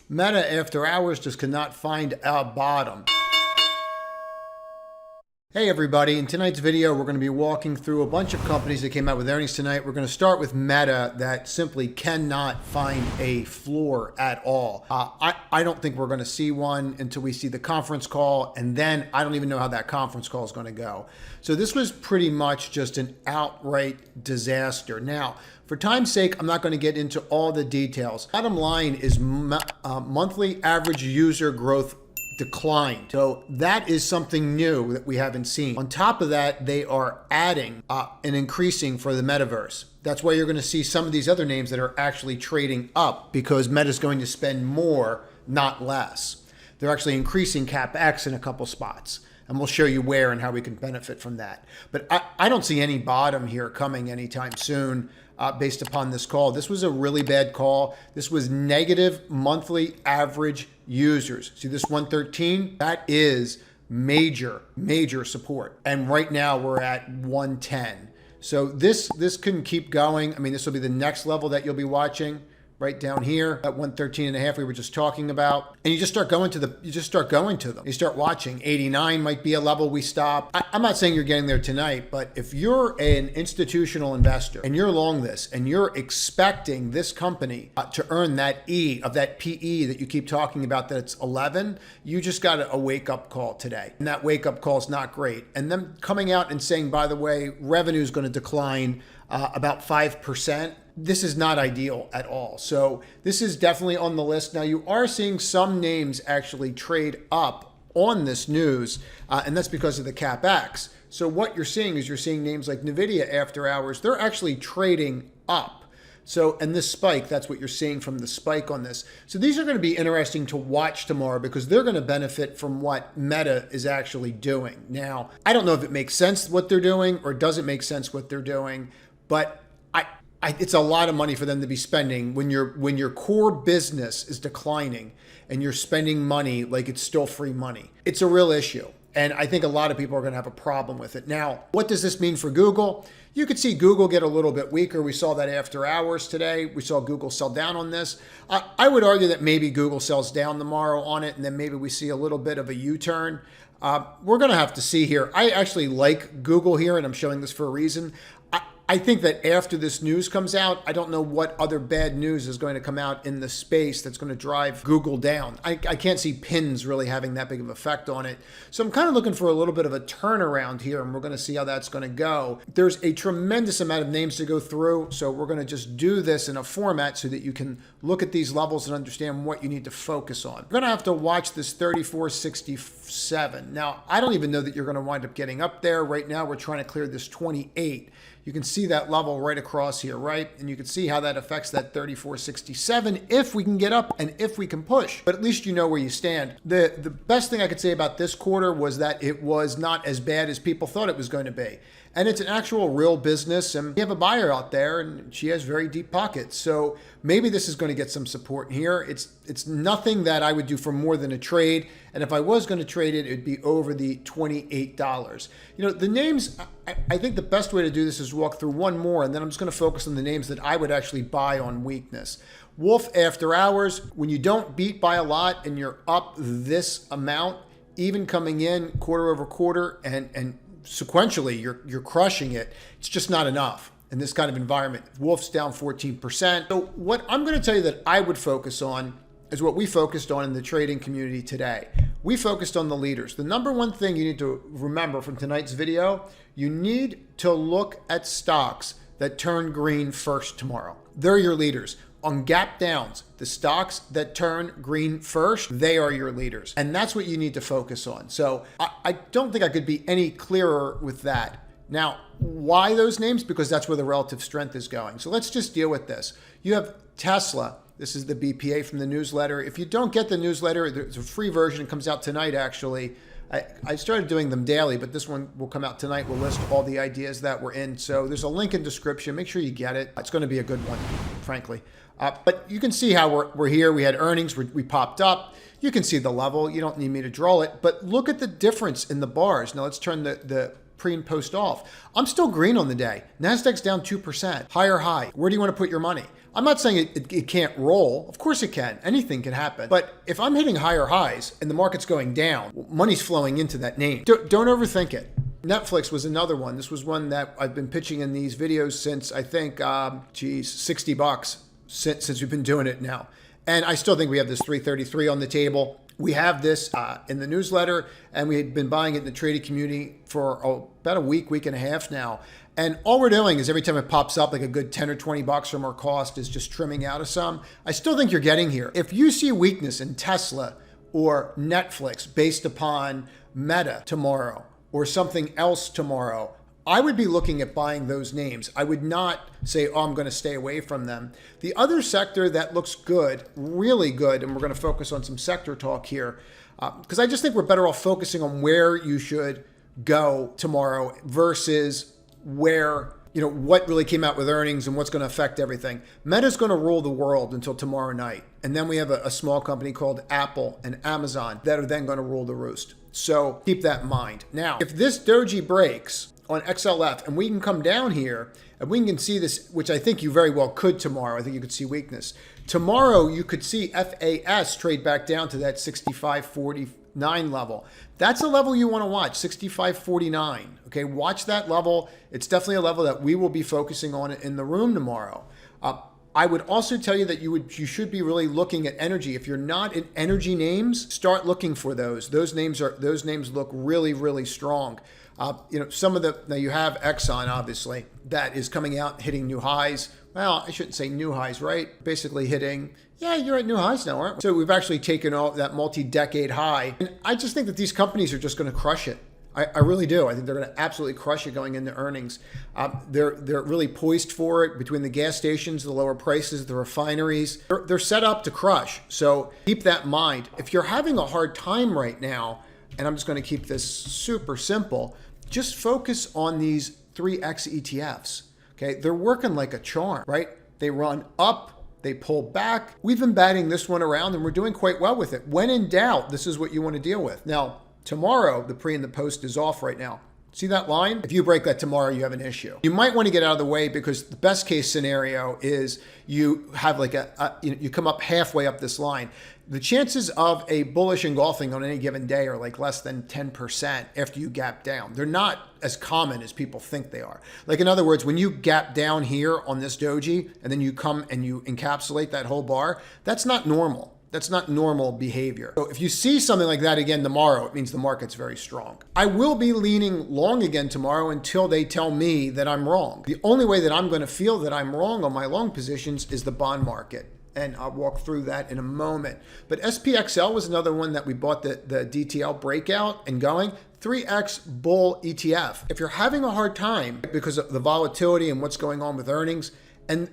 Meta after hours just cannot find a bottom. Hey everybody, in tonight's video we're going to be walking through a bunch of companies that came out with earnings tonight. We're going to start with Meta that simply cannot find a floor at all. I don't think we're going to see one until we see the conference call, and then I don't even know how that conference call is going to go. So this was pretty much just an outright disaster. Now, for time's sake, I'm not going to get into all the details. Bottom line is monthly average user growth declined. So that is something new that we haven't seen. On top of that, they are adding and increasing for the metaverse. That's why you're going to see some of these other names that are actually trading up, because Meta's going to spend more, not less. They're actually increasing CapEx in a couple spots, and we'll show you where and how we can benefit from that. But I don't see any bottom here coming anytime soon. Based upon this call. This was a really bad call. This was negative monthly average users. See this 113? That is major support. And right now we're at 110. So this couldn't keep going. I mean, this will be the next level that you'll be watching. Right down here at 113.5 we were just talking about. And you just start going to them. You start watching. 89 might be a level we stop. I'm not saying you're getting there tonight, but if you're an institutional investor and you're long this and you're expecting this company to earn that E of that PE that you keep talking about, that's 11, you just got a wake-up call today. And that wake-up call is not great. And them coming out and saying, by the way, revenue is going to decline about 5%. This is not ideal at all. So this is definitely on the list. Now you are seeing some names actually trade up on this news, and that's because of the CapEx. So what you're seeing is you're seeing names like NVIDIA after hours, they're actually trading up. So, and this spike, that's what you're seeing from the spike on this. So these are going to be interesting to watch tomorrow because they're going to benefit from what Meta is actually doing. Now, I don't know if it makes sense what they're doing or doesn't make sense what they're doing, but it's a lot of money for them to be spending when your core business is declining and you're spending money like it's still free money. It's a real issue. And I think a lot of people are going to have a problem with it. Now, what does this mean for Google? You could see Google get a little bit weaker. We saw that after hours today. We saw Google sell down on this. I would argue that maybe Google sells down tomorrow on it, and then maybe we see a little bit of a U-turn. We're going to have to see here. I actually like Google here, and I'm showing this for a reason. I think that after this news comes out, I don't know what other bad news is going to come out in the space that's going to drive Google down. I can't see pins really having that big of an effect on it. So I'm kind of looking for a little bit of a turnaround here, and we're going to see how that's going to go. There's a tremendous amount of names to go through, so we're going to just do this in a format so that you can look at these levels and understand what you need to focus on. We're going to have to watch this 34.67. Now, I don't even know that you're going to wind up getting up there. Right now, we're trying to clear this 28. You can see that level right across here, right? And you can see how that affects that 34.67 if we can get up and if we can push. But at least you know where you stand. The best thing I could say about this quarter was that it was not as bad as people thought it was going to be. And it's an actual real business, and we have a buyer out there, and she has very deep pockets. So maybe this is going to get some support here. It's nothing that I would do for more than a trade. And if I was going to trade it, it'd be over the $28. You know, the names, I think the best way to do this is walk through one more, and then I'm just going to focus on the names that I would actually buy on weakness. Wolf after hours, when you don't beat by a lot and you're up this amount, even coming in quarter over quarter and sequentially, you're crushing it. It's just not enough in this kind of environment. Wolf's down 14%. So what I'm going to tell you that I would focus on is what we focused on in the trading community today. We focused on the leaders. The number one thing you need to remember from tonight's video, you need to look at stocks that turn green first tomorrow. They're your leaders. On gap downs, the stocks that turn green first, they are your leaders. And that's what you need to focus on. So I don't think I could be any clearer with that. Now, why those names? Because that's where the relative strength is going. So let's just deal with this. You have Tesla. This is the BPA from the newsletter. If you don't get the newsletter, there's a free version. It comes out tonight, actually. I started doing them daily, but this one will come out tonight. We'll list all the ideas that we're in. So there's a link in description. Make sure you get it. It's going to be a good one, frankly. But you can see how we're here. We had earnings. We popped up. You can see the level. You don't need me to draw it. But look at the difference in the bars. Now let's turn the pre and post off. I'm still green on the day. NASDAQ's down 2%. Higher high. Where do you want to put your money? I'm not saying it can't roll. Of course it can. Anything can happen. But if I'm hitting higher highs and the market's going down, money's flowing into that name. Don't overthink it. Netflix was another one. This was one that I've been pitching in these videos since I think, $60 since we've been doing it now. And I still think we have this 333 on the table. We have this in the newsletter, and we had been buying it in the trading community for about a week and a half now. And all we're doing is every time it pops up like a good 10 or 20 bucks or more cost is just trimming out of some. I still think you're getting here. If you see weakness in Tesla or Netflix based upon Meta tomorrow or something else tomorrow, I would be looking at buying those names. I would not say, oh, I'm going to stay away from them. The other sector that looks good, really good, and we're going to focus on some sector talk here, because I just think we're better off focusing on where you should go tomorrow versus where, what really came out with earnings and what's going to affect everything. Meta's going to rule the world until tomorrow night. And then we have a small company called Apple and Amazon that are then going to rule the roost. So keep that in mind. Now, if this doji breaks on XLF and we can come down here and we can see this, which I think you very well could tomorrow. I think you could see weakness. Tomorrow, you could see FAS trade back down to that 65.49 level. That's a level you want to watch, 65.49. Okay, watch that level. It's definitely a level that we will be focusing on in the room tomorrow. I would also tell you that you should be really looking at energy. If you're not in energy names, start looking for those. Those names look really, really strong. Some of now you have Exxon, obviously, that is coming out hitting new highs. Well, I shouldn't say new highs, right? Basically hitting, you're at new highs now, aren't we? So we've actually taken all that multi-decade high. And I just think that these companies are just going to crush it. I really do. I think they're going to absolutely crush it going into earnings. They're really poised for it between the gas stations, the lower prices, the refineries. They're set up to crush. So keep that in mind. If you're having a hard time right now, and I'm just going to keep this super simple, just focus on these 3X ETFs. Okay, they're working like a charm, right? They run up, they pull back. We've been batting this one around and we're doing quite well with it. When in doubt, this is what you want to deal with. Now, tomorrow, the pre and the post is off right now. See that line? If you break that tomorrow, you have an issue. You might want to get out of the way because the best case scenario is you have like you come up halfway up this line. The chances of a bullish engulfing on any given day are like less than 10% after you gap down. They're not as common as people think they are. Like in other words, when you gap down here on this doji and then you come and you encapsulate that whole bar, that's not normal. That's not normal behavior. So if you see something like that again tomorrow, it means the market's very strong. I will be leaning long again tomorrow until they tell me that I'm wrong. The only way that I'm going to feel that I'm wrong on my long positions is the bond market. And I'll walk through that in a moment. But SPXL was another one that we bought the DTL breakout and going. 3X bull ETF. If you're having a hard time because of the volatility and what's going on with earnings, and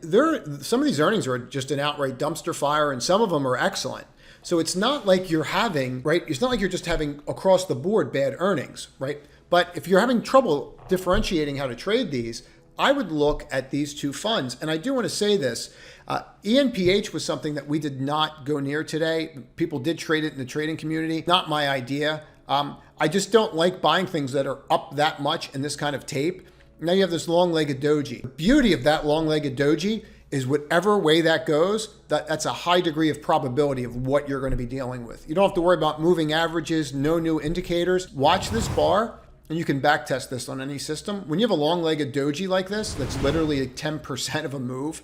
some of these earnings are just an outright dumpster fire, and some of them are excellent. So it's not like you're having, right? It's not like you're just having across the board bad earnings, right? But if you're having trouble differentiating how to trade these, I would look at these two funds. And I do want to say this, ENPH was something that we did not go near today. People did trade it in the trading community. Not my idea. I just don't like buying things that are up that much in this kind of tape. Now you have this long-legged doji. The beauty of that long-legged doji is whatever way that goes, that's a high degree of probability of what you're going to be dealing with. You don't have to worry about moving averages, no new indicators. Watch this bar, and you can backtest this on any system. When you have a long-legged doji like this, that's literally like 10% of a move,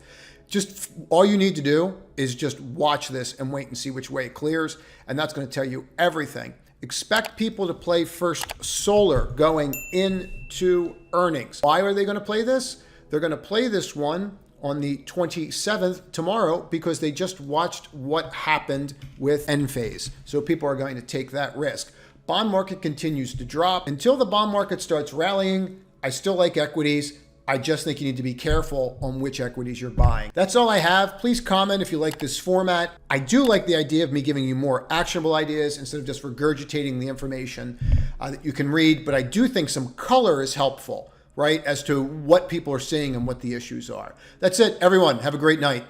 just all you need to do is just watch this and wait and see which way it clears, and that's going to tell you everything. Expect people to play first solar going into earnings. Why are they going to play this? They're going to play this one on the 27th tomorrow because they just watched what happened with Enphase. So people are going to take that risk. Bond market continues to drop. Until the bond market starts rallying, I still like equities. I just think you need to be careful on which equities you're buying. That's all I have. Please comment if you like this format. I do like the idea of me giving you more actionable ideas instead of just regurgitating the information that you can read, but I do think some color is helpful, right, as to what people are seeing and what the issues are. That's it, everyone. Have a great night.